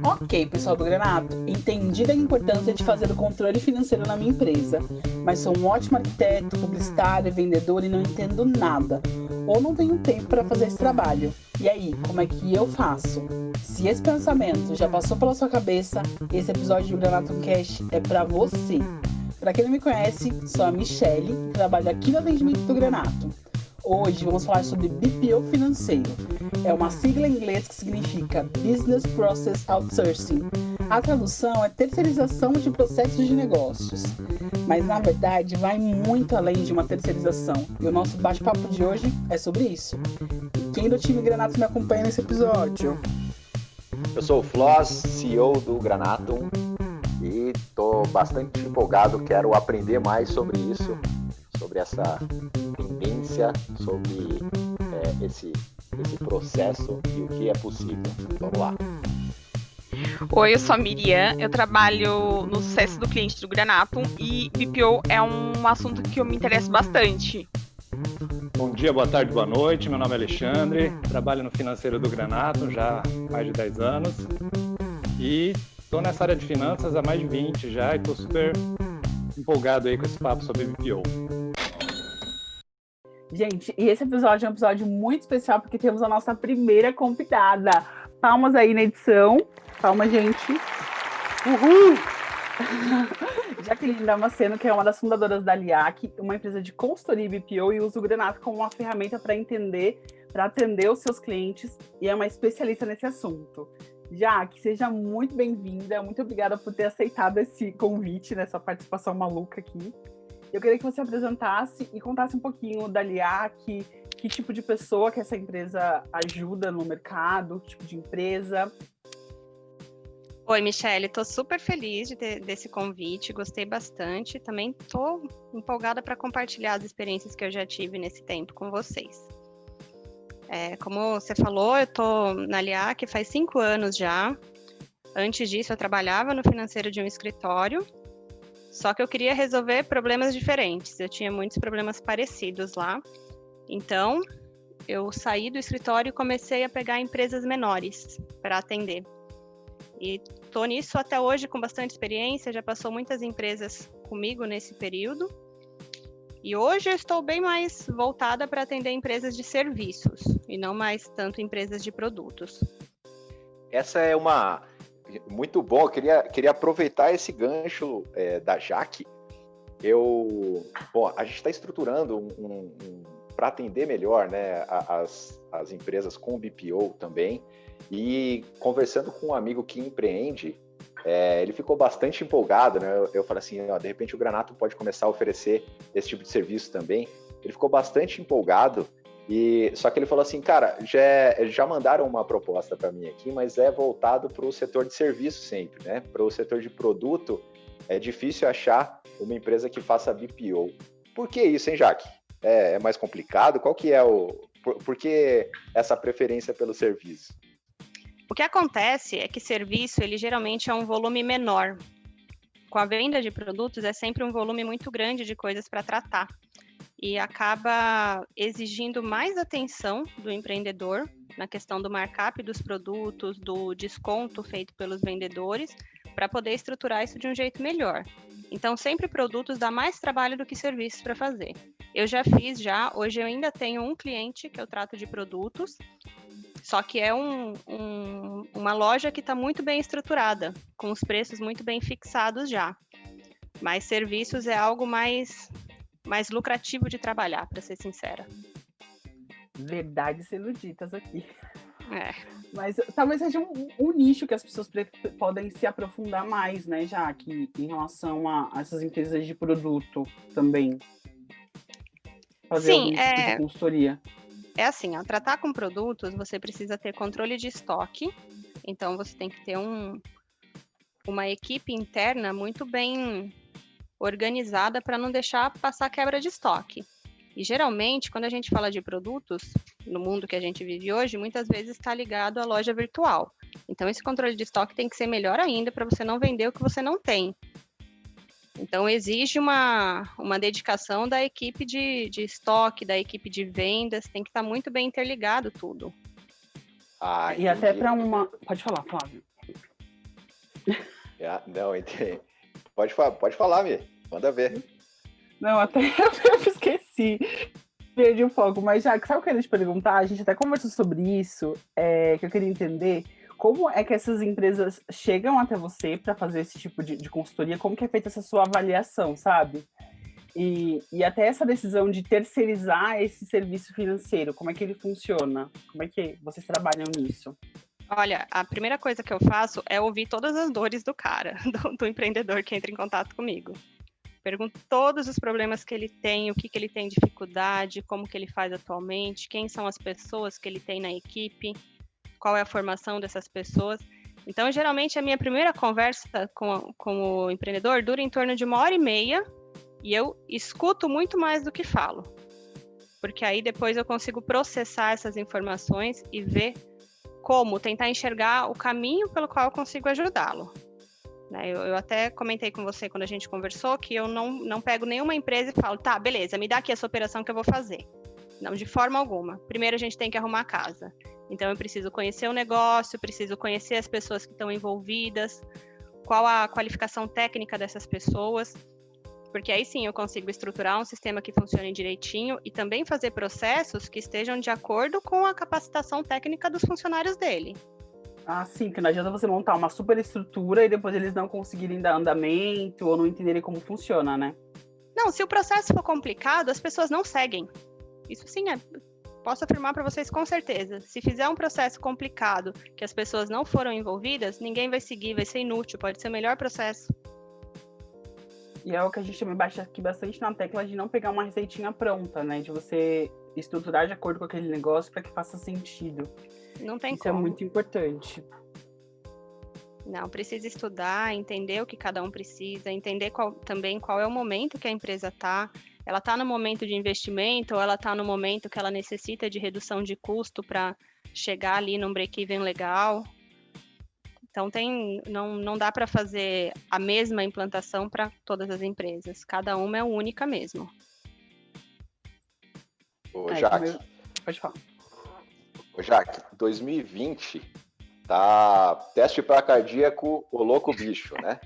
Ok, pessoal do Granato, entendi da importância de fazer o controle financeiro na minha empresa, mas sou um ótimo arquiteto, publicitário, vendedor e não entendo nada. Ou não tenho tempo para fazer esse trabalho. E aí, como é que eu faço? Se esse pensamento já passou pela sua cabeça, esse episódio do Granato Cash é para você. Para quem não me conhece, sou a Michelle, trabalho aqui no atendimento do Granato. Hoje vamos falar sobre BPO financeiro. É uma sigla em inglês que significa Business Process Outsourcing. A tradução é terceirização de processos de negócios. Mas na verdade vai muito além de uma terceirização. E o nosso bate-papo de hoje é sobre isso. E quem do time Granato me acompanha nesse episódio? Eu sou o Floss, CEO do Granatum, e estou bastante empolgado, quero aprender mais sobre isso, sobre essa tendência, sobre esse processo e o que é possível. Vamos lá. Oi, eu sou a Miriam, eu trabalho no sucesso do cliente do Granatum e BPO é um assunto que eu me interesso bastante. Bom dia, boa tarde, boa noite, meu nome é Alexandre, trabalho no financeiro do Granatum já há mais de 10 anos e estou nessa área de finanças há mais de 20 já e estou super empolgado aí com esse papo sobre BPO. Gente, e esse episódio é um episódio muito especial porque temos a nossa primeira convidada. Palmas aí na edição. Palmas, gente. Uhul! Jaqueline Damasceno, que é uma das fundadoras da LIAC, uma empresa de consultoria e BPO, e usa o Granato como uma ferramenta para atender os seus clientes, e é uma especialista nesse assunto. Jaque, seja muito bem-vinda. Muito obrigada por ter aceitado esse convite, nessa participação maluca aqui. Eu queria que você apresentasse e contasse um pouquinho da LIAC, que tipo de pessoa que essa empresa ajuda no mercado, que tipo de empresa. Oi, Michelle, estou super feliz desse convite, gostei bastante. Também estou empolgada para compartilhar as experiências que eu já tive nesse tempo com vocês. Como você falou, eu estou na LIAC faz 5 anos já. Antes disso, eu trabalhava no financeiro de um escritório. Só que eu queria resolver problemas diferentes. Eu tinha muitos problemas parecidos lá. Então, eu saí do escritório e comecei a pegar empresas menores para atender. E estou nisso até hoje com bastante experiência. Já passou muitas empresas comigo nesse período. E hoje eu estou bem mais voltada para atender empresas de serviços e não mais tanto empresas de produtos. Essa é uma... Muito bom, eu queria aproveitar esse gancho da Jaque. A gente está estruturando para atender melhor, né, as empresas com BPO também, e conversando com um amigo que empreende, ele ficou bastante empolgado, né? Eu falei assim, de repente o Granato pode começar a oferecer esse tipo de serviço também. Ele ficou bastante empolgado. Só que ele falou assim, cara, já mandaram uma proposta para mim aqui, mas é voltado para o setor de serviço sempre, né? Para o setor de produto, é difícil achar uma empresa que faça BPO. Por que isso, hein, Jaque? É mais complicado? Qual que é por que essa preferência pelo serviço? O que acontece é que serviço, ele geralmente é um volume menor. Com a venda de produtos, é sempre um volume muito grande de coisas para tratar. E acaba exigindo mais atenção do empreendedor na questão do markup dos produtos, do desconto feito pelos vendedores, para poder estruturar isso de um jeito melhor. Então, sempre produtos dá mais trabalho do que serviços para fazer. Eu já fiz, hoje eu ainda tenho um cliente que eu trato de produtos, só que é uma loja que está muito bem estruturada, com os preços muito bem fixados já. Mas serviços é algo mais lucrativo de trabalhar, para ser sincera. Verdades sendo ditas aqui. Mas talvez seja um nicho que as pessoas podem se aprofundar mais, né, Jaque, em relação a essas empresas de produto também. Fazer algum tipo de consultoria. É assim, tratar com produtos, você precisa ter controle de estoque, então você tem que ter uma equipe interna muito bem organizada para não deixar passar quebra de estoque. E geralmente, quando a gente fala de produtos, no mundo que a gente vive hoje, muitas vezes está ligado à loja virtual. Então, esse controle de estoque tem que ser melhor ainda para você não vender o que você não tem. Então, exige uma dedicação da equipe de estoque, da equipe de vendas, tem que estar muito bem interligado tudo. E até para uma... Pode falar, Flávio. Não, entendi. Pode falar, Mi. Manda ver. Não, até eu esqueci. Perdi o foco. Mas, já sabe o que eu queria te perguntar? A gente até conversou sobre isso, que eu queria entender como é que essas empresas chegam até você para fazer esse tipo de consultoria, como que é feita essa sua avaliação, sabe? E até essa decisão de terceirizar esse serviço financeiro, como é que ele funciona? Como é que vocês trabalham nisso? Olha, a primeira coisa que eu faço é ouvir todas as dores do cara, do empreendedor que entra em contato comigo. Pergunto todos os problemas que ele tem, o que ele tem dificuldade, como que ele faz atualmente, quem são as pessoas que ele tem na equipe, qual é a formação dessas pessoas. Então, geralmente, a minha primeira conversa com o empreendedor dura em torno de 1h30 e eu escuto muito mais do que falo. Porque aí depois eu consigo processar essas informações e ver como tentar enxergar o caminho pelo qual eu consigo ajudá-lo. Eu até comentei com você quando a gente conversou que eu não pego nenhuma empresa e falo, tá, beleza, me dá aqui essa operação que eu vou fazer. Não, de forma alguma. Primeiro a gente tem que arrumar a casa. Então eu preciso conhecer o negócio, preciso conhecer as pessoas que estão envolvidas, qual a qualificação técnica dessas pessoas, porque aí sim eu consigo estruturar um sistema que funcione direitinho e também fazer processos que estejam de acordo com a capacitação técnica dos funcionários dele. Ah, sim, que não adianta você montar uma super estrutura e depois eles não conseguirem dar andamento ou não entenderem como funciona, né? Não, se o processo for complicado, as pessoas não seguem. Isso sim, posso afirmar para vocês com certeza. Se fizer um processo complicado, que as pessoas não foram envolvidas, ninguém vai seguir, vai ser inútil, pode ser o melhor processo. E é o que a gente também bate aqui bastante na tecla de não pegar uma receitinha pronta, né? De você estruturar de acordo com aquele negócio para que faça sentido. Não tem Isso como. É muito importante. Não, precisa estudar, entender o que cada um precisa, entender também qual é o momento que a empresa está. Ela está no momento de investimento ou ela está no momento que ela necessita de redução de custo para chegar ali num break-even legal. Então, não dá para fazer a mesma implantação para todas as empresas. Cada uma é única mesmo. Ô, Jaque. Pode falar. Ô, Jaque, 2020 tá teste para cardíaco, o louco bicho, né?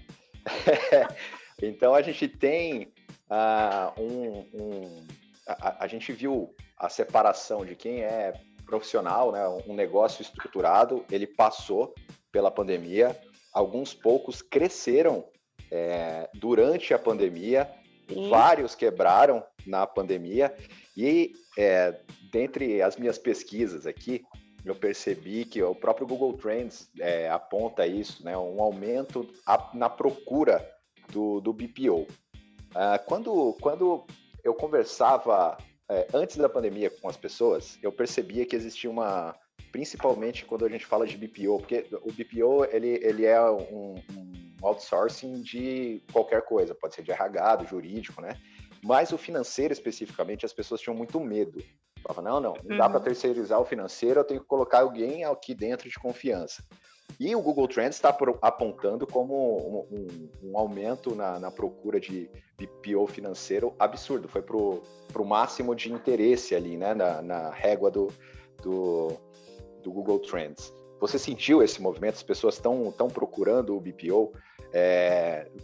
Então, a gente tem a gente viu a separação de quem é profissional, né? Um negócio estruturado, ele passou pela pandemia, alguns poucos cresceram durante a pandemia, vários quebraram na pandemia, e dentre as minhas pesquisas aqui, eu percebi que o próprio Google Trends aponta isso, né, um aumento na procura do BPO. Quando eu conversava antes da pandemia com as pessoas, eu percebia que existia principalmente quando a gente fala de BPO, porque o BPO ele é um outsourcing de qualquer coisa, pode ser de RH, do jurídico, né? Mas o financeiro especificamente, as pessoas tinham muito medo. Falavam, não dá para terceirizar o financeiro, eu tenho que colocar alguém aqui dentro de confiança. E o Google Trends está apontando como um aumento na procura de BPO financeiro absurdo. Foi para o máximo de interesse ali, né, na régua do Google Trends. Você sentiu esse movimento? As pessoas estão procurando o BPO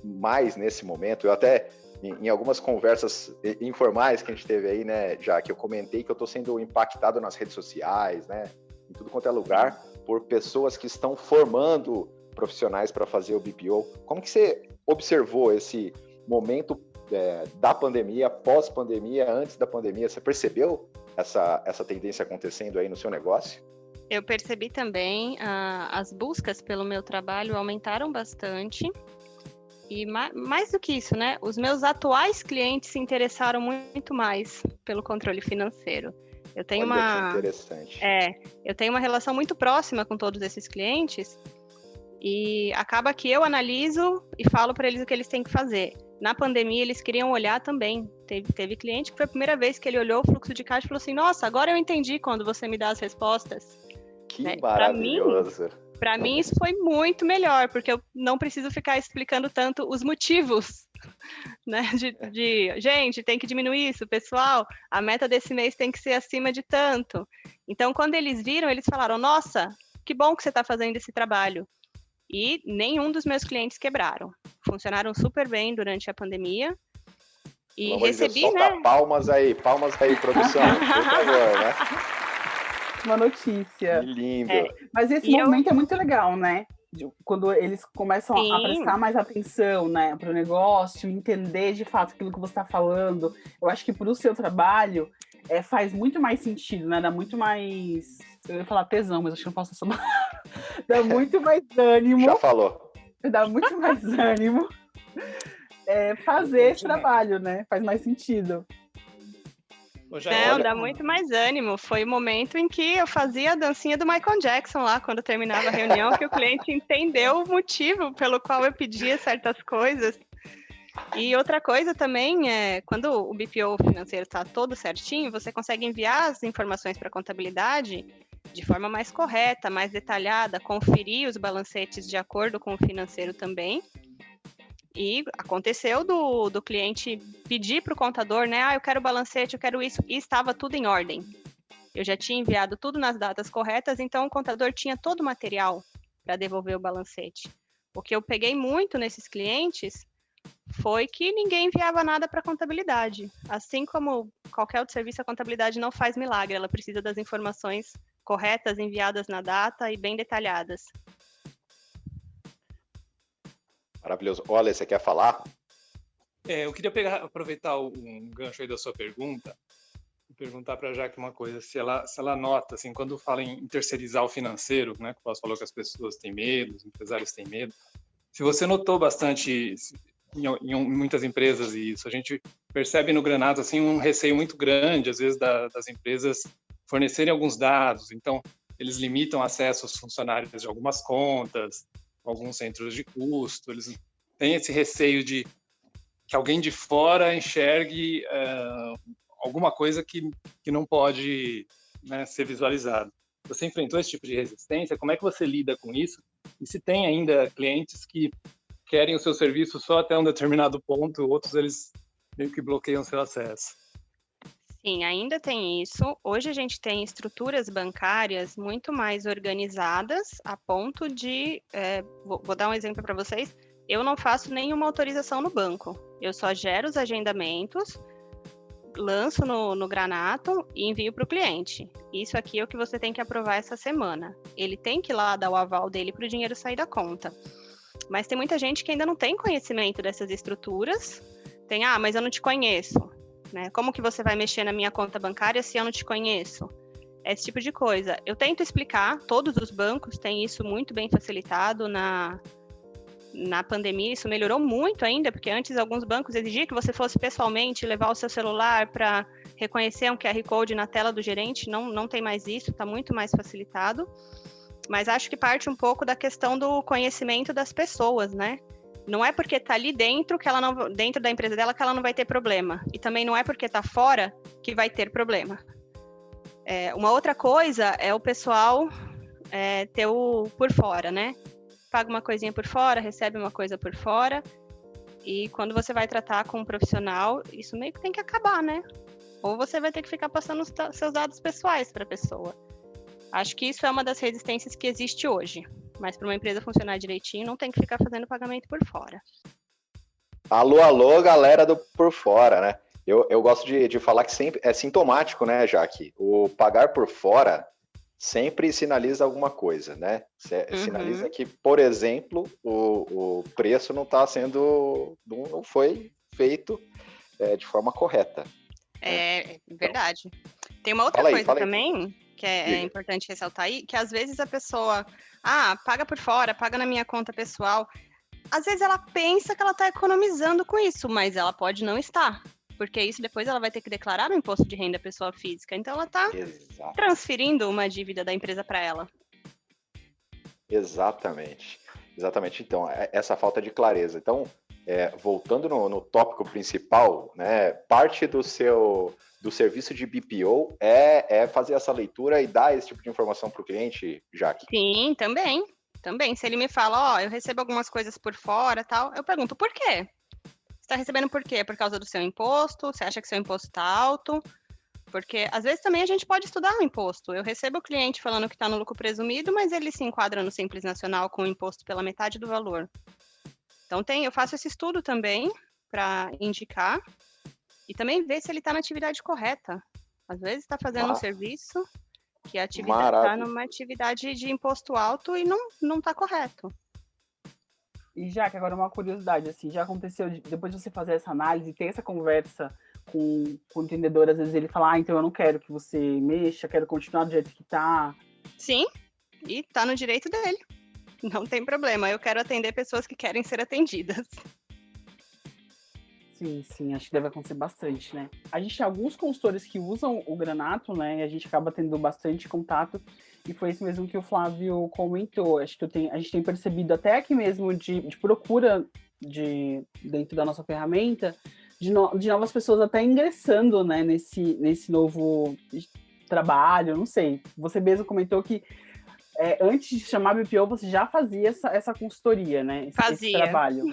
mais nesse momento? Eu até, em algumas conversas informais que a gente teve aí, né, já que eu comentei que eu estou sendo impactado nas redes sociais, né, em tudo quanto é lugar, por pessoas que estão formando profissionais para fazer o BPO. Como que você observou esse momento da pandemia, pós-pandemia, antes da pandemia? Você percebeu essa tendência acontecendo aí no seu negócio? Eu percebi também, as buscas pelo meu trabalho aumentaram bastante. E mais do que isso, né? Os meus atuais clientes se interessaram muito mais pelo controle financeiro. Eu tenho que interessante. Eu tenho uma relação muito próxima com todos esses clientes e acaba que eu analiso e falo para eles o que eles têm que fazer. Na pandemia, eles queriam olhar também. Teve cliente que foi a primeira vez que ele olhou o fluxo de caixa e falou assim, nossa, agora eu entendi quando você me dá as respostas. Que maravilhoso. Para mim, isso foi muito melhor, porque eu não preciso ficar explicando tanto os motivos, né? Gente, tem que diminuir isso, pessoal, a meta desse mês tem que ser acima de tanto. Então, quando eles viram, eles falaram, nossa, que bom que você está fazendo esse trabalho. E nenhum dos meus clientes quebraram. Funcionaram super bem durante a pandemia. E recebi, solta né? Palmas aí, produção, por favor, né? Uma notícia. Que lindo. Mas esse movimento é muito legal, né? Quando eles começam a prestar mais atenção, né, para o negócio, entender de fato aquilo que você está falando. Eu acho que para o seu trabalho faz muito mais sentido, né? Dá muito mais. Eu ia falar tesão, mas acho que não posso essa. Dá muito mais ânimo. Já falou. Dá muito mais ânimo fazer esse trabalho, né? Faz mais sentido. Não, dá muito mais ânimo. Foi o momento em que eu fazia a dancinha do Michael Jackson lá, quando terminava a reunião, que o cliente entendeu o motivo pelo qual eu pedia certas coisas. E outra coisa também quando o BPO financeiro está todo certinho, você consegue enviar as informações para a contabilidade de forma mais correta, mais detalhada, conferir os balancetes de acordo com o financeiro também. E aconteceu do cliente pedir para o contador, né? Eu quero balancete, eu quero isso. E estava tudo em ordem. Eu já tinha enviado tudo nas datas corretas, então o contador tinha todo o material para devolver o balancete. O que eu peguei muito nesses clientes foi que ninguém enviava nada para a contabilidade. Assim como qualquer outro serviço, a contabilidade não faz milagre. Ela precisa das informações corretas, enviadas na data e bem detalhadas. Maravilhoso. Olha, você quer falar? Eu queria aproveitar um gancho aí da sua pergunta e perguntar para a Jaque uma coisa, se ela nota, assim, quando fala em terceirizar o financeiro, né, que o Paulo falou que as pessoas têm medo, os empresários têm medo, se você notou bastante em muitas empresas isso, a gente percebe no Granato, assim, um receio muito grande, às vezes, das empresas fornecerem alguns dados, então eles limitam acesso aos funcionários de algumas contas, alguns centros de custo, eles têm esse receio de que alguém de fora enxergue alguma coisa que não pode, né, ser visualizado. Você enfrentou esse tipo de resistência? Como é que você lida com isso? E se tem ainda clientes que querem o seu serviço só até um determinado ponto, outros eles meio que bloqueiam seu acesso? Sim, ainda tem isso. Hoje a gente tem estruturas bancárias muito mais organizadas a ponto de... vou dar um exemplo para vocês. Eu não faço nenhuma autorização no banco. Eu só gero os agendamentos, lanço no Granato e envio para o cliente. Isso aqui é o que você tem que aprovar essa semana. Ele tem que ir lá dar o aval dele para o dinheiro sair da conta. Mas tem muita gente que ainda não tem conhecimento dessas estruturas. Mas eu não te conheço. Né? Como que você vai mexer na minha conta bancária se eu não te conheço? Esse tipo de coisa. Eu tento explicar, todos os bancos têm isso muito bem facilitado na pandemia, isso melhorou muito ainda, porque antes alguns bancos exigiam que você fosse pessoalmente levar o seu celular para reconhecer um QR Code na tela do gerente, não tem mais isso, está muito mais facilitado. Mas acho que parte um pouco da questão do conhecimento das pessoas, né? Não é porque está ali dentro dentro da empresa dela que ela não vai ter problema. E também não é porque está fora que vai ter problema. Uma outra coisa é o pessoal ter o por fora, né? Paga uma coisinha por fora, recebe uma coisa por fora. E quando você vai tratar com um profissional, isso meio que tem que acabar, né? Ou você vai ter que ficar passando os seus dados pessoais para a pessoa. Acho que isso é uma das resistências que existe hoje. Mas para uma empresa funcionar direitinho, não tem que ficar fazendo pagamento por fora. Alô, galera do por fora, né? Eu gosto de falar que sempre é sintomático, né, Jaque? O pagar por fora sempre sinaliza alguma coisa, né? Sinaliza que, por exemplo, o preço não foi feito de forma correta. É verdade. Tem uma outra coisa também que é importante ressaltar aí, que às vezes a pessoa, paga por fora, paga na minha conta pessoal. Às vezes ela pensa que ela está economizando com isso, mas ela pode não estar. Porque isso depois ela vai ter que declarar no imposto de renda pessoa física. Então ela está transferindo uma dívida da empresa para ela. Exatamente. Então, essa falta de clareza. Então, voltando no tópico principal, né, parte do serviço de BPO é fazer essa leitura e dar esse tipo de informação para o cliente, Jaque? Sim, também. Também, se ele me fala, eu recebo algumas coisas por fora, tal, eu pergunto, por quê? Você está recebendo por quê? Por causa do seu imposto? Você acha que seu imposto está alto? Porque, às vezes, também a gente pode estudar o imposto. Eu recebo o cliente falando que está no lucro presumido, mas ele se enquadra no Simples Nacional com o imposto pela metade do valor. Então, eu faço esse estudo também para indicar e também ver se ele está na atividade correta. Às vezes está fazendo um serviço que a atividade está numa atividade de imposto alto e não está correto. E já que agora uma curiosidade, assim, já aconteceu, depois de você fazer essa análise, ter essa conversa com o empreendedor, às vezes ele fala, então eu não quero que você mexa, quero continuar do jeito que tá. Sim, e tá no direito dele. Não tem problema, eu quero atender pessoas que querem ser atendidas. Sim, acho que deve acontecer bastante, né? A gente tem alguns consultores que usam o Granato, né? E a gente acaba tendo bastante contato. E foi isso mesmo que o Flávio comentou. Acho que a gente tem percebido até aqui mesmo de procura dentro da nossa ferramenta, de novas pessoas até ingressando, né, nesse novo trabalho, não sei. Você mesmo comentou que antes de chamar BPO, você já fazia essa consultoria, né? Esse trabalho.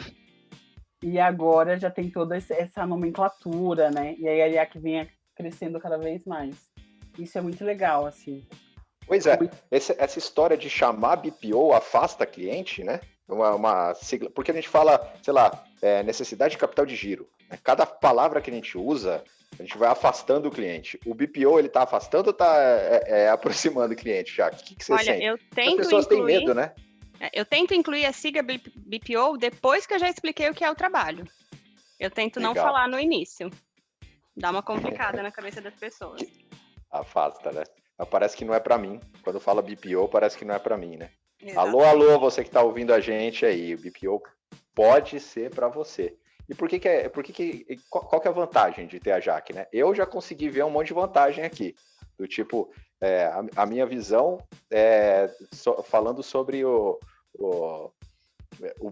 E agora já tem toda essa nomenclatura, né? E aí a IA que vem crescendo cada vez mais. Isso é muito legal, assim. Pois é, essa história de chamar BPO afasta cliente, né? Uma sigla, porque a gente fala, sei lá, necessidade de capital de giro. Né? Cada palavra que a gente usa, a gente vai afastando o cliente. O BPO, ele tá afastando ou tá aproximando o cliente, já? O que você sente? Eu tento As pessoas têm medo, né? Eu tento incluir a sigla BPO depois que eu já expliquei o que é o trabalho. Eu tento não falar no início. Dá uma complicada na cabeça das pessoas. Afasta, né? Parece que não é para mim. Quando fala BPO, parece que não é para mim, né? Exato. Alô, você que tá ouvindo a gente aí. O BPO pode ser para você. E qual que é a vantagem de ter a Jaque, né? Eu já consegui ver um monte de vantagem aqui. Do tipo, a minha visão, falando sobre o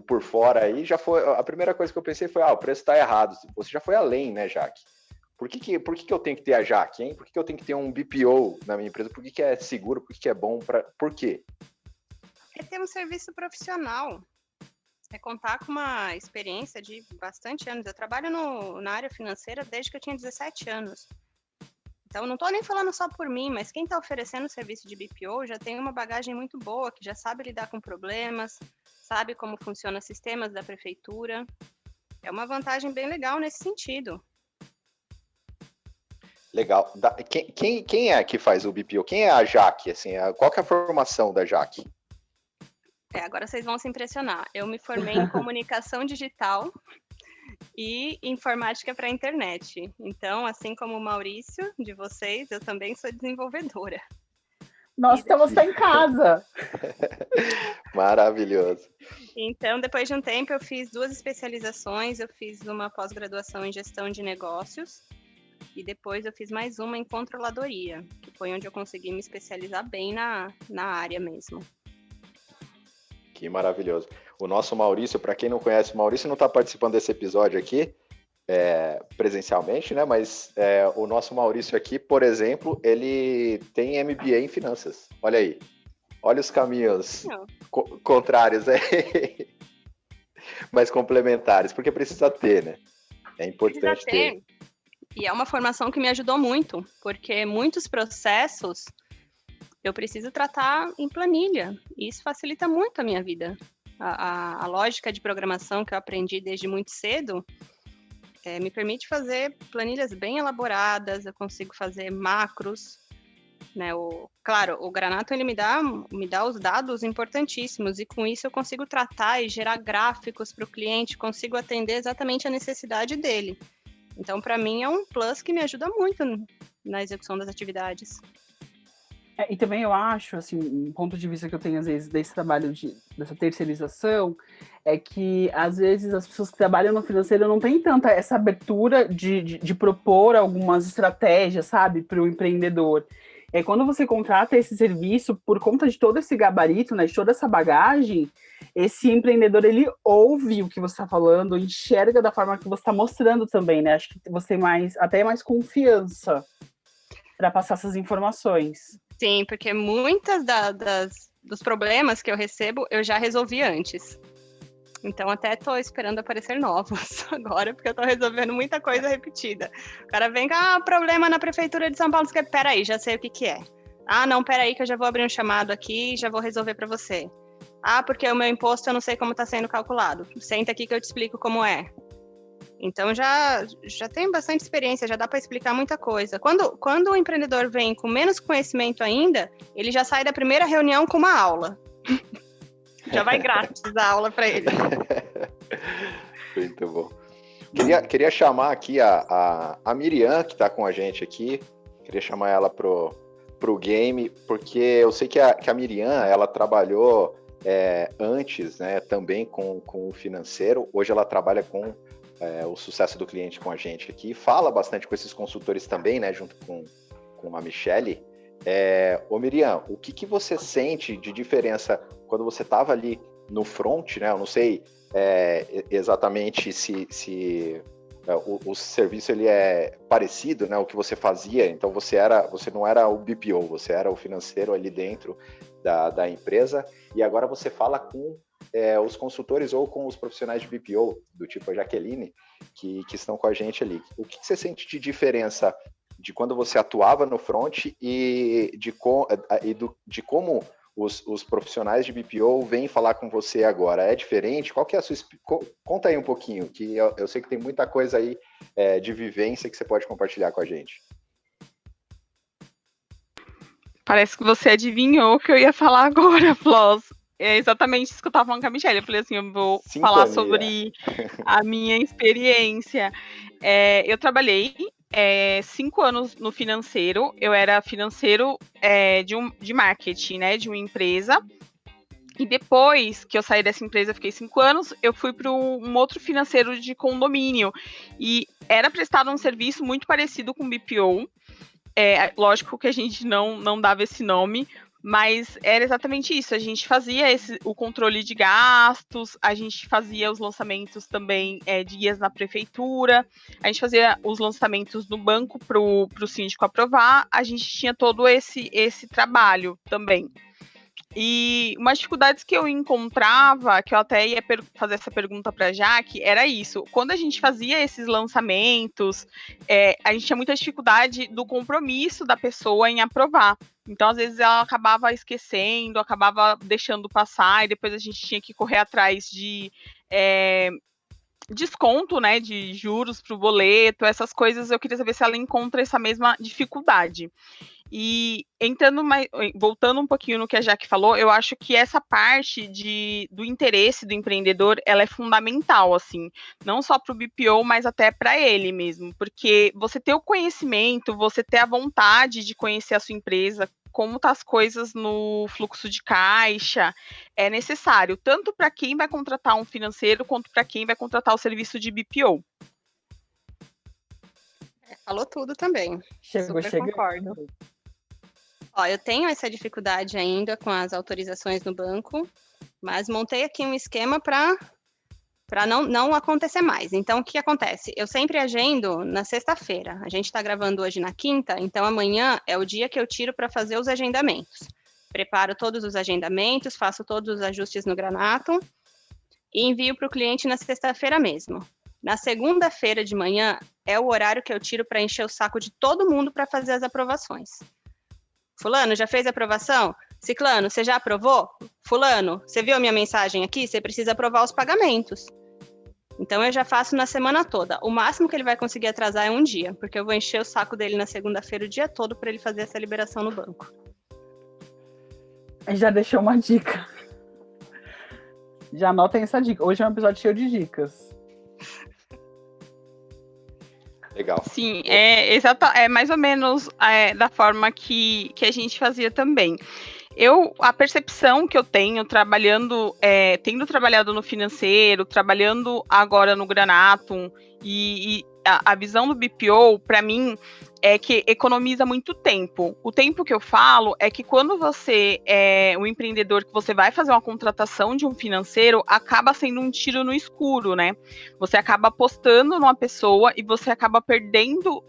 por fora aí, já foi. A primeira coisa que eu pensei foi, o preço está errado. Você já foi além, né, Jaque? Por que eu tenho que ter a Jaque, hein? Por que eu tenho que ter um BPO na minha empresa? Por que é seguro? Por que é bom? Por quê? É ter um serviço profissional. É contar com uma experiência de bastante anos. Eu trabalho na área financeira desde que eu tinha 17 anos. Então, não estou nem falando só por mim, mas quem está oferecendo o serviço de BPO já tem uma bagagem muito boa, que já sabe lidar com problemas, sabe como funcionam os sistemas da prefeitura. É uma vantagem bem legal nesse sentido. Legal. Quem é que faz o BPO? Quem é a Jaque? Assim, qual que é a formação da Jaque? Agora vocês vão se impressionar. Eu me formei em comunicação digital e informática para a internet. Então, assim como o Maurício, de vocês, eu também sou desenvolvedora. Nossa, então você está em casa! Maravilhoso. Então, depois de um tempo, eu fiz 2 especializações. Eu fiz uma pós-graduação em gestão de negócios e depois eu fiz mais uma em controladoria, que foi onde eu consegui me especializar bem na área mesmo. Que maravilhoso. O nosso Maurício, para quem não conhece, o Maurício não está participando desse episódio aqui presencialmente, né? Mas o nosso Maurício aqui, por exemplo, ele tem MBA em finanças. Olha aí. Olha os caminhos contrários aí. Mas complementares, porque precisa ter, né? É importante ter. E é uma formação que me ajudou muito, porque muitos processos eu preciso tratar em planilha, e isso facilita muito a minha vida. A lógica de programação que eu aprendi desde muito cedo me permite fazer planilhas bem elaboradas, eu consigo fazer macros, né? Claro, o Granato ele me dá os dados importantíssimos, e com isso eu consigo tratar e gerar gráficos para o cliente, consigo atender exatamente a necessidade dele. Então, para mim, é um plus que me ajuda muito na execução das atividades. E também eu acho, assim, um ponto de vista que eu tenho, às vezes, desse trabalho dessa terceirização, é que, às vezes, as pessoas que trabalham no financeiro não têm tanta essa abertura de propor algumas estratégias, sabe, para o empreendedor. Quando você contrata esse serviço, por conta de todo esse gabarito, né, de toda essa bagagem, esse empreendedor, ele ouve o que você está falando, enxerga da forma que você está mostrando também, né? Acho que você tem até mais confiança para passar essas informações. Sim, porque muitas das dos problemas que eu recebo, eu já resolvi antes. Então, até tô esperando aparecer novos agora, porque eu tô resolvendo muita coisa repetida. O cara vem com, problema na Prefeitura de São Paulo. Peraí, já sei o que é. Ah, não, peraí, que eu já vou abrir um chamado aqui e já vou resolver para você. Ah, porque o meu imposto eu não sei como tá sendo calculado. Senta aqui que eu te explico como é. Então, já tenho bastante experiência, já dá para explicar muita coisa. Quando o empreendedor vem com menos conhecimento ainda, ele já sai da primeira reunião com uma aula. Já vai grátis a aula para ele. Muito bom. Queria chamar aqui a Miriam, que está com a gente aqui. Queria chamar ela pro game, porque eu sei que a Miriam, ela trabalhou antes, né, também com o financeiro. Hoje ela trabalha com o sucesso do cliente com a gente aqui. Fala bastante com esses consultores também, né, junto com a Michele. Ô Miriam, o que você sente de diferença quando você estava ali no front, né? Eu não sei exatamente se o serviço ele é parecido, né? O que você fazia. Então você não era o BPO, você era o financeiro ali dentro da empresa. E agora você fala com os consultores ou com os profissionais de BPO, do tipo a Jaqueline, que estão com a gente ali. O que você sente de diferença de quando você atuava no front e de como os profissionais de BPO vêm falar com você agora? É diferente? Qual que é a sua... Conta aí um pouquinho, que eu sei que tem muita coisa aí de vivência que você pode compartilhar com a gente. Parece que você adivinhou o que eu ia falar agora, Floss. É exatamente isso que eu estava falando com a Michelle. Eu falei assim, eu vou falar sobre a minha experiência. Eu trabalhei 5 anos no financeiro. Eu era financeiro de marketing, né, de uma empresa. E depois que eu saí dessa empresa, fiquei 5 anos, eu fui para um outro financeiro de condomínio. E era prestado um serviço muito parecido com o BPO. Lógico que a gente não dava esse nome, mas era exatamente isso. A gente fazia o controle de gastos, a gente fazia os lançamentos também de guias na prefeitura, a gente fazia os lançamentos no banco para o síndico aprovar, a gente tinha todo esse trabalho também. E umas dificuldades que eu encontrava, que eu até ia fazer essa pergunta para a Jaque, era isso. Quando a gente fazia esses lançamentos, a gente tinha muita dificuldade do compromisso da pessoa em aprovar. Então, às vezes, ela acabava esquecendo, acabava deixando passar, e depois a gente tinha que correr atrás de desconto, né, de juros para o boleto, essas coisas. Eu queria saber se ela encontra essa mesma dificuldade. E voltando um pouquinho no que a Jaque falou, eu acho que essa parte do interesse do empreendedor, ela é fundamental, assim, não só para o BPO, mas até para ele mesmo, porque você ter o conhecimento, você ter a vontade de conhecer a sua empresa, como tá as coisas no fluxo de caixa, é necessário, tanto para quem vai contratar um financeiro, quanto para quem vai contratar o serviço de BPO. Falou tudo também. Super concordo. Ó, eu tenho essa dificuldade ainda com as autorizações no banco, mas montei aqui um esquema para não acontecer mais. Então, o que acontece? Eu sempre agendo na sexta-feira. A gente está gravando hoje na quinta, então amanhã é o dia que eu tiro para fazer os agendamentos. Preparo todos os agendamentos, faço todos os ajustes no Granato e envio para o cliente na sexta-feira mesmo. Na segunda-feira de manhã é o horário que eu tiro para encher o saco de todo mundo para fazer as aprovações. Fulano, já fez a aprovação? Ciclano, você já aprovou? Fulano, você viu a minha mensagem aqui? Você precisa aprovar os pagamentos. Então, eu já faço na semana toda. O máximo que ele vai conseguir atrasar é um dia, porque eu vou encher o saco dele na segunda-feira o dia todo para ele fazer essa liberação no banco. Já deixou uma dica. Já anotem essa dica. Hoje é um episódio cheio de dicas. Legal. Sim, é mais ou menos da forma que a gente fazia também. A percepção que eu tenho tendo trabalhado no financeiro, trabalhando agora no Granatum, e a visão do BPO, para mim, é que economiza muito tempo. O tempo que eu falo é que quando você é um empreendedor, que você vai fazer uma contratação de um financeiro, acaba sendo um tiro no escuro, né? Você acaba apostando numa pessoa e você acaba perdendo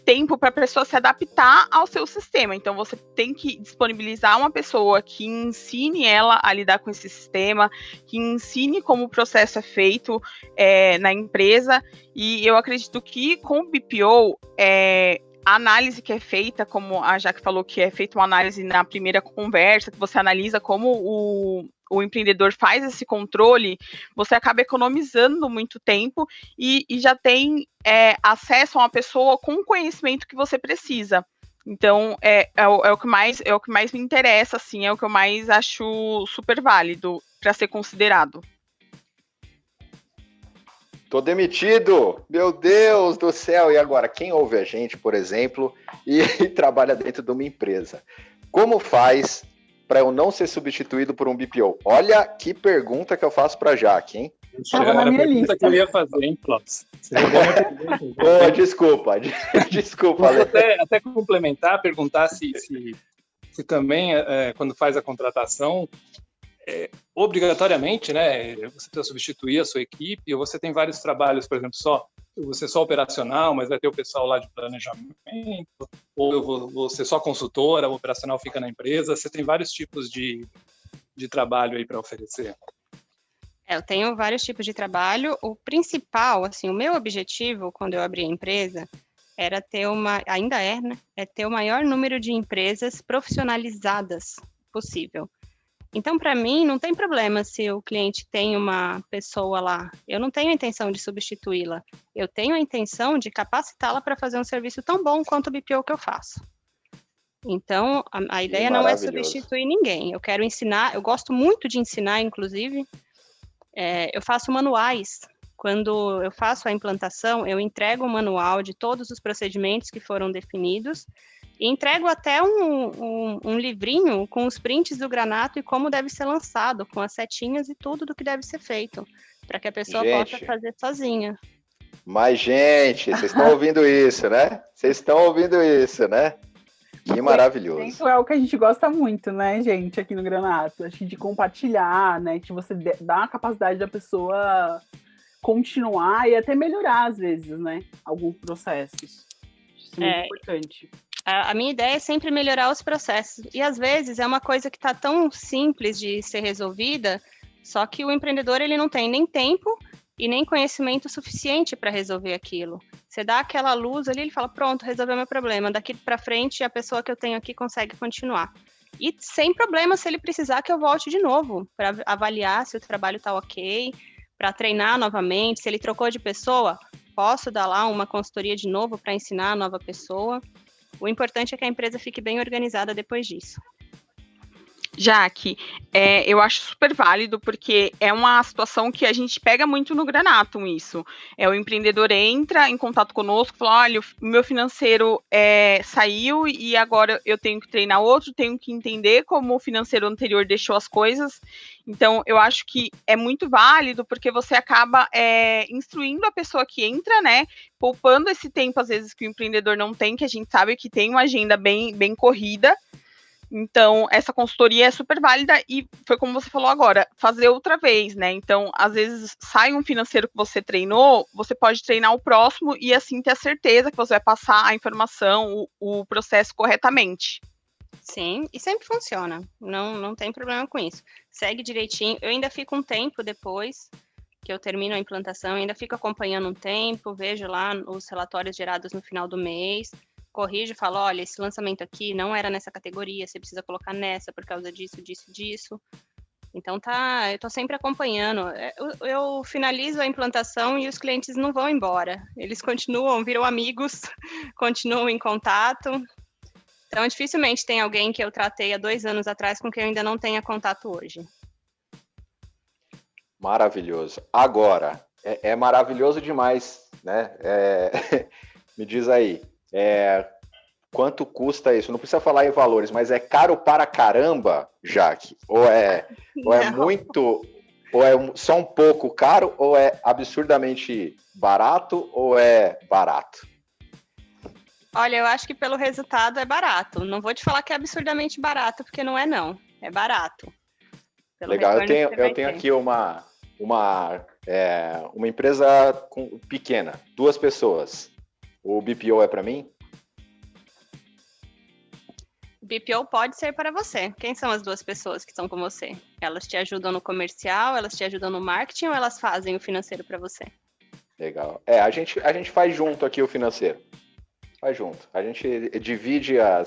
tempo para a pessoa se adaptar ao seu sistema. Então, você tem que disponibilizar uma pessoa que ensine ela a lidar com esse sistema, que ensine como o processo é feito na empresa. E eu acredito que com o BPO, a análise que é feita, como a Jaque falou, que é feita uma análise na primeira conversa, que você analisa como o empreendedor faz esse controle, você acaba economizando muito tempo e já tem acesso a uma pessoa com o conhecimento que você precisa. Então, é o que mais me interessa, assim, é o que eu mais acho super válido para ser considerado. Tô demitido! Meu Deus do céu! E agora, quem ouve a gente, por exemplo, e trabalha dentro de uma empresa? Como faz para eu não ser substituído por um BPO? Olha que pergunta que eu faço para a Jaque, hein? Estava na minha lista. Que eu ia fazer, hein, Klaus? Desculpa. Vou até complementar, perguntar se também, quando faz a contratação, obrigatoriamente, né, você precisa substituir a sua equipe, ou você tem vários trabalhos, por exemplo, você só operacional, mas vai ter o pessoal lá de planejamento, ou eu vou ser só consultora, o operacional fica na empresa, você tem vários tipos de trabalho aí para oferecer. Eu tenho vários tipos de trabalho. O principal, assim, o meu objetivo quando eu abri a empresa era ter ainda é, né? É ter o maior número de empresas profissionalizadas possível. Então, para mim, não tem problema se o cliente tem uma pessoa lá. Eu não tenho a intenção de substituí-la. Eu tenho a intenção de capacitá-la para fazer um serviço tão bom quanto o BPO que eu faço. Então, a ideia não é substituir ninguém. Eu quero ensinar, eu gosto muito de ensinar, inclusive. Eu faço manuais. Quando eu faço a implantação, eu entrego um manual de todos os procedimentos que foram definidos e entrego até um livrinho com os prints do Granato e como deve ser lançado, com as setinhas e tudo do que deve ser feito, para que a pessoa possa fazer sozinha. Mas, gente, vocês estão ouvindo isso, né? Que maravilhoso. Isso é o que a gente gosta muito, né, gente, aqui no Granato. Acho que de compartilhar, né, que você dá a capacidade da pessoa continuar e até melhorar, às vezes, né, alguns processos. Isso é muito importante. A minha ideia é sempre melhorar os processos. E, às vezes, é uma coisa que está tão simples de ser resolvida, só que o empreendedor ele não tem nem tempo e nem conhecimento suficiente para resolver aquilo. Você dá aquela luz ali, ele fala, pronto, resolveu meu problema. Daqui para frente, a pessoa que eu tenho aqui consegue continuar. E sem problema se ele precisar que eu volte de novo, para avaliar se o trabalho está ok, para treinar novamente. Se ele trocou de pessoa, posso dar lá uma consultoria de novo para ensinar a nova pessoa. O importante é que a empresa fique bem organizada depois disso. Jaque, eu acho super válido, porque é uma situação que a gente pega muito no Granatum, isso. O empreendedor entra em contato conosco, fala, olha, o meu financeiro saiu e agora eu tenho que treinar outro, tenho que entender como o financeiro anterior deixou as coisas. Então, eu acho que é muito válido, porque você acaba instruindo a pessoa que entra, né, poupando esse tempo, às vezes, que o empreendedor não tem, que a gente sabe que tem uma agenda bem corrida. Então, essa consultoria é super válida e foi como você falou agora, fazer outra vez, né? Então, às vezes, sai um financeiro que você treinou, você pode treinar o próximo e assim ter a certeza que você vai passar a informação, o processo corretamente. Sim, e sempre funciona, não tem problema com isso. Segue direitinho, eu ainda fico um tempo depois que eu termino a implantação, ainda fico acompanhando um tempo, vejo lá os relatórios gerados no final do mês, corrijo e falo, olha, esse lançamento aqui não era nessa categoria, você precisa colocar nessa por causa disso. Então eu tô sempre acompanhando. Eu finalizo a implantação e os clientes não vão embora. Eles continuam, viram amigos, continuam em contato. Então, dificilmente tem alguém que eu tratei há 2 anos atrás com quem eu ainda não tenha contato hoje. Maravilhoso. Agora, é maravilhoso demais, né? Me diz aí, quanto custa isso? Não precisa falar em valores, mas é caro para caramba, Jaque? Ou é muito, ou é só um pouco caro, ou é absurdamente barato, ou é barato? Olha, eu acho que pelo resultado é barato. Não vou te falar que é absurdamente barato, porque não é não. É barato. Legal, eu tenho aqui uma empresa pequena, 2 pessoas. O BPO é para mim? BPO pode ser para você. Quem são as duas pessoas que estão com você? Elas te ajudam no comercial, elas te ajudam no marketing ou elas fazem o financeiro para você? Legal. A gente faz junto aqui o financeiro. Faz junto. A gente divide a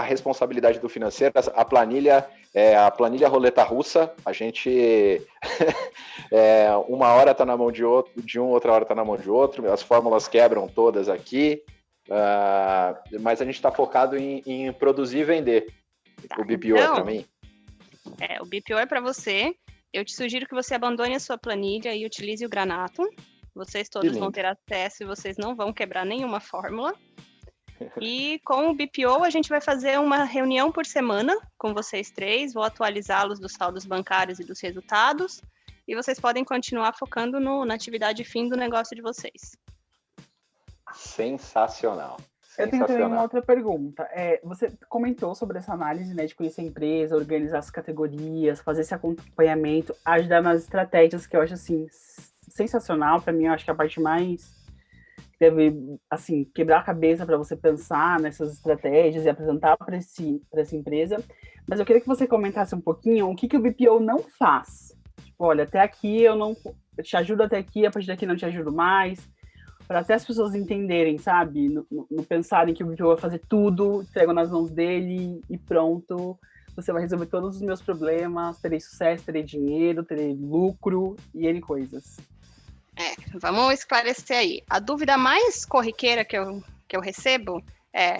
responsabilidade do financeiro. A planilha é a planilha roleta russa. A gente uma hora está na mão de um, outra hora está na mão de outro. As fórmulas quebram todas aqui. Mas a gente está focado em produzir e vender. O BPO é para mim? O BPO é para você. Eu te sugiro que você abandone a sua planilha e utilize o Granato. Vocês todos vão ter acesso e vocês não vão quebrar nenhuma fórmula. E com o BPO a gente vai fazer uma reunião por semana com vocês três. Vou atualizá-los dos saldos bancários e dos resultados. E vocês podem continuar focando na atividade fim do negócio de vocês. Sensacional. Eu tenho também uma outra pergunta. Você comentou sobre essa análise, né, de conhecer a empresa, organizar as categorias, fazer esse acompanhamento, ajudar nas estratégias, que eu acho assim sensacional. Para mim, eu acho que a parte mais deve, assim, quebrar a cabeça para você pensar nessas estratégias e apresentar para essa empresa. Mas eu queria que você comentasse um pouquinho o que o BPO não faz. Tipo, olha, até aqui eu te ajudo até aqui, a partir daqui não te ajudo mais. Para até as pessoas entenderem, sabe? No pensarem que o BPO vai fazer tudo, entrego nas mãos dele e pronto. Você vai resolver todos os meus problemas, terei sucesso, terei dinheiro, terei lucro e N coisas. Vamos esclarecer aí. A dúvida mais corriqueira que eu recebo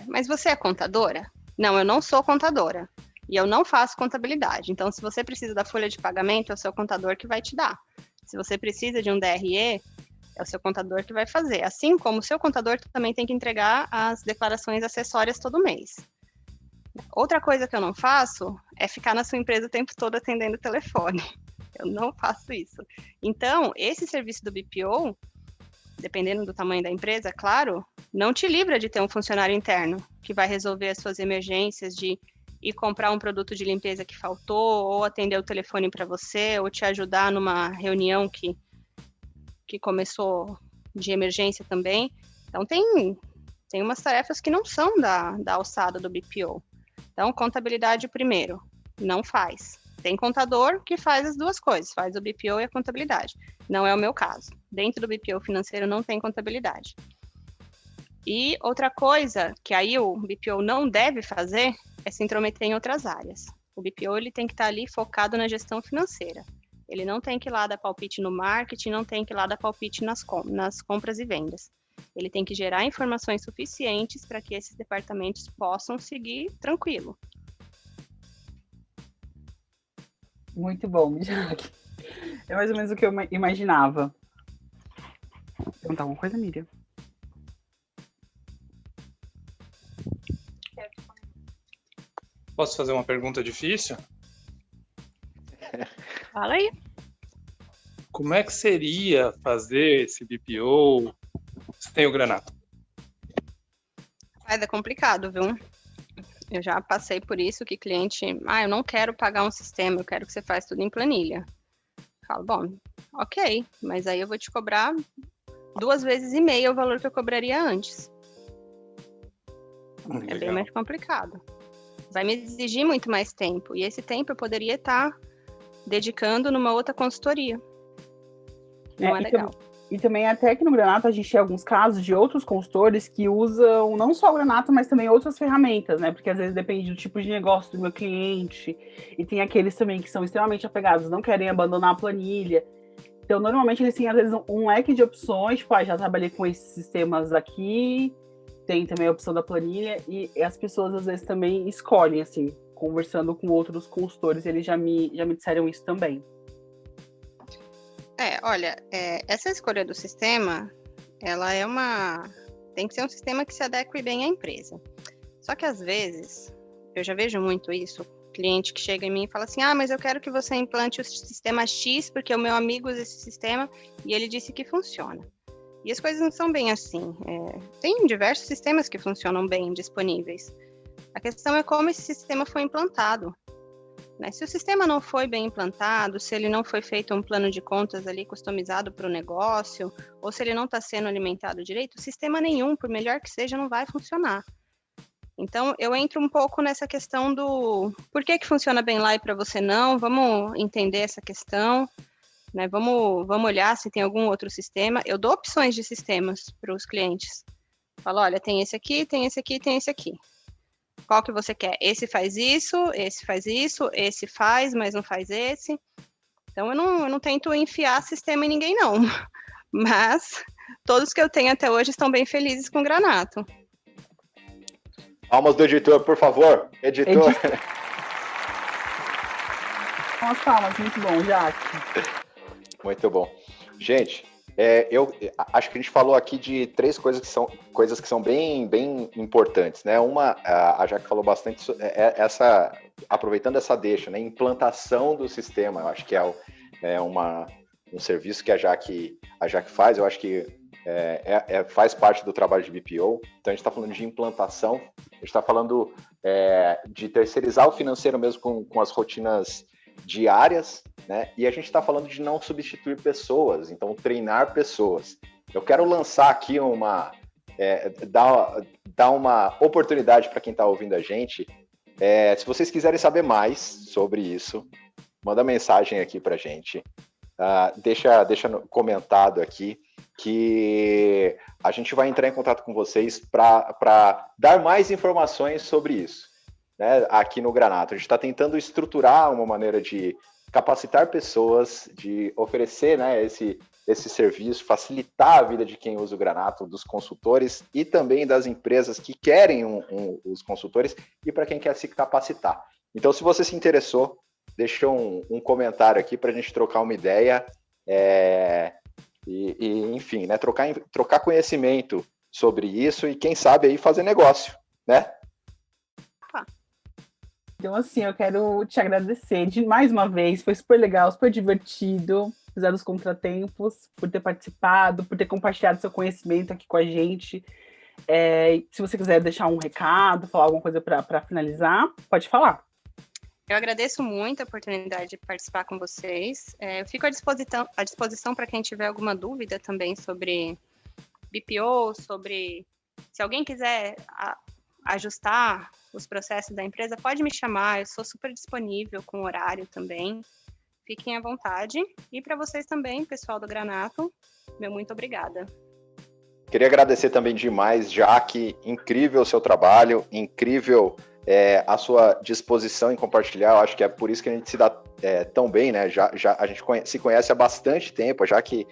mas você é contadora? Não, eu não sou contadora. E eu não faço contabilidade. Então, se você precisa da folha de pagamento, é o seu contador que vai te dar. Se você precisa de um DRE, é o seu contador que vai fazer. Assim como o seu contador também tem que entregar as declarações acessórias todo mês. Outra coisa que eu não faço é ficar na sua empresa o tempo todo atendendo o telefone. Eu não faço isso. Então, esse serviço do BPO, dependendo do tamanho da empresa, claro, não te livra de ter um funcionário interno que vai resolver as suas emergências de ir comprar um produto de limpeza que faltou, ou atender o telefone para você, ou te ajudar numa reunião que começou de emergência também. Então, tem umas tarefas que não são da alçada do BPO. Então, contabilidade primeiro, não faz. Tem contador que faz as duas coisas, faz o BPO e a contabilidade. Não é o meu caso. Dentro do BPO financeiro não tem contabilidade. E outra coisa que aí o BPO não deve fazer é se intrometer em outras áreas. O BPO ele tem que estar ali focado na gestão financeira. Ele não tem que ir lá dar palpite no marketing, não tem que ir lá dar palpite nas compras e vendas. Ele tem que gerar informações suficientes para que esses departamentos possam seguir tranquilo. Muito bom, Jaque. É mais ou menos o que eu imaginava. Perguntar alguma coisa, Miriam? Posso fazer uma pergunta difícil? Fala aí. Como é que seria fazer esse BPO se tem o Granato? É complicado, viu? Eu já passei por isso, que cliente... eu não quero pagar um sistema, eu quero que você faça tudo em planilha. Falo, bom, ok, mas aí eu vou te cobrar 2,5 vezes o valor que eu cobraria antes. Legal. É bem mais complicado. Vai me exigir muito mais tempo, e esse tempo eu poderia estar dedicando numa outra consultoria. Não é legal. E também até que no Granato a gente tem alguns casos de outros consultores que usam não só o Granato, mas também outras ferramentas, né? Porque às vezes depende do tipo de negócio do meu cliente. E tem aqueles também que são extremamente apegados, não querem abandonar a planilha. Então, normalmente eles têm às vezes um leque de opções, tipo, já trabalhei com esses sistemas aqui, tem também a opção da planilha, e as pessoas às vezes também escolhem, assim, conversando com outros consultores, eles já me disseram isso também. Olha, essa escolha do sistema, ela tem que ser um sistema que se adeque bem à empresa. Só que às vezes, eu já vejo muito isso, cliente que chega em mim e fala assim, mas eu quero que você implante o sistema X, porque o meu amigo usa esse sistema e ele disse que funciona. E as coisas não são bem assim. Tem diversos sistemas que funcionam bem disponíveis. A questão é como esse sistema foi implantado. Né? Se o sistema não foi bem implantado, se ele não foi feito um plano de contas ali customizado para o negócio, ou se ele não está sendo alimentado direito, sistema nenhum, por melhor que seja, não vai funcionar. Então, eu entro um pouco nessa questão do por que funciona bem lá e para você não. Vamos entender essa questão, né? Vamos olhar se tem algum outro sistema. Eu dou opções de sistemas para os clientes. Falo, olha, tem esse aqui, tem esse aqui, tem esse aqui. Qual que você quer? Esse faz isso, esse faz, mas não faz esse. Então, eu não tento enfiar sistema em ninguém, não. Mas todos que eu tenho até hoje estão bem felizes com o Granato. Palmas do editor, por favor. Editor. Umas palmas, muito bom, Jaque. Muito bom. Gente, eu acho que a gente falou aqui de 3 coisas que são bem importantes, né? Uma, a Jaque falou bastante, aproveitando essa deixa, né? Implantação do sistema, eu acho que é um serviço que a Jaque faz, eu acho que faz parte do trabalho de BPO. Então a gente está falando de implantação, a gente está falando de terceirizar o financeiro mesmo com as rotinas diárias, né? E a gente está falando de não substituir pessoas, então treinar pessoas. Eu quero lançar aqui dar uma oportunidade para quem está ouvindo a gente. Se vocês quiserem saber mais sobre isso, manda mensagem aqui para a gente. Deixa comentado aqui que a gente vai entrar em contato com vocês para dar mais informações sobre isso, né, aqui no Granato. A gente está tentando estruturar uma maneira de capacitar pessoas, de oferecer, né, esse serviço, facilitar a vida de quem usa o Granato, dos consultores e também das empresas que querem os consultores e para quem quer se capacitar. Então, se você se interessou, deixa um comentário aqui para a gente trocar uma ideia enfim, né, trocar conhecimento sobre isso e quem sabe aí fazer negócio, né? Então, assim, eu quero te agradecer de mais uma vez, foi super legal, super divertido, apesar dos contratempos, por ter participado, por ter compartilhado seu conhecimento aqui com a gente. Se você quiser deixar um recado, falar alguma coisa para finalizar, pode falar. Eu agradeço muito a oportunidade de participar com vocês. Eu fico à disposição para quem tiver alguma dúvida também sobre BPO, sobre se alguém quiser ajustar os processos da empresa, pode me chamar, eu sou super disponível com horário também. Fiquem à vontade. E para vocês também, pessoal do Granato, meu muito obrigada. Queria agradecer também demais, Jaque, incrível o seu trabalho, incrível a sua disposição em compartilhar. Eu acho que é por isso que a gente se dá tão bem, né? Já a gente se conhece há bastante tempo, já que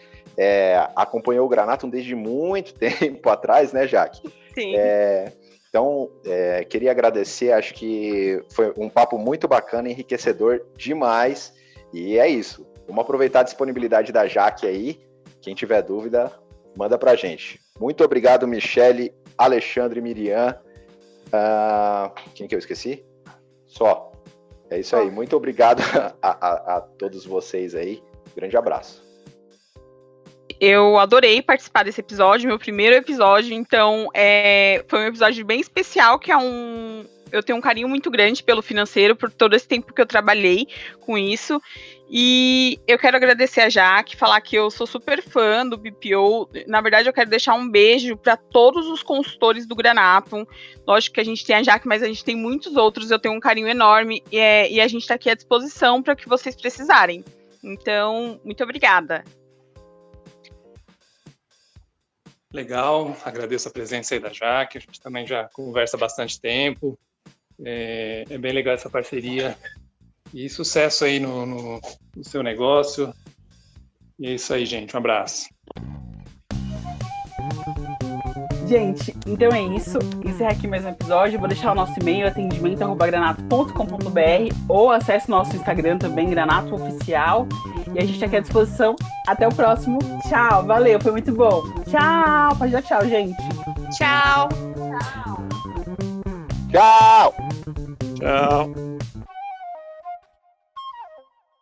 acompanhou o Granato desde muito tempo atrás, né, Jaque? Sim. Então, queria agradecer, acho que foi um papo muito bacana, enriquecedor demais, e é isso. Vamos aproveitar a disponibilidade da Jaque aí, quem tiver dúvida, manda pra gente. Muito obrigado, Michele, Alexandre, Miriam. Quem que eu esqueci? Só. É isso aí. Muito obrigado a todos vocês aí. Grande abraço. Eu adorei participar desse episódio, meu primeiro episódio, então foi um episódio bem especial, que eu tenho um carinho muito grande pelo financeiro, por todo esse tempo que eu trabalhei com isso, e eu quero agradecer a Jaque, falar que eu sou super fã do BPO. Na verdade, eu quero deixar um beijo para todos os consultores do Granato. Lógico que a gente tem a Jaque, mas a gente tem muitos outros, eu tenho um carinho enorme, e a gente está aqui à disposição para o que vocês precisarem. Então, muito obrigada. Legal, agradeço a presença aí da Jaque, a gente também já conversa há bastante tempo, é bem legal essa parceria, e sucesso aí no seu negócio, e é isso aí, gente, um abraço. Gente, então é isso. Encerra aqui mais um episódio. Vou deixar o nosso e-mail, atendimento@granato.com.br, ou acesse nosso Instagram também, Granato Oficial. E a gente tá aqui à disposição. Até o próximo. Tchau, valeu, foi muito bom. Tchau, pode dar tchau, gente. Tchau. Tchau! Tchau.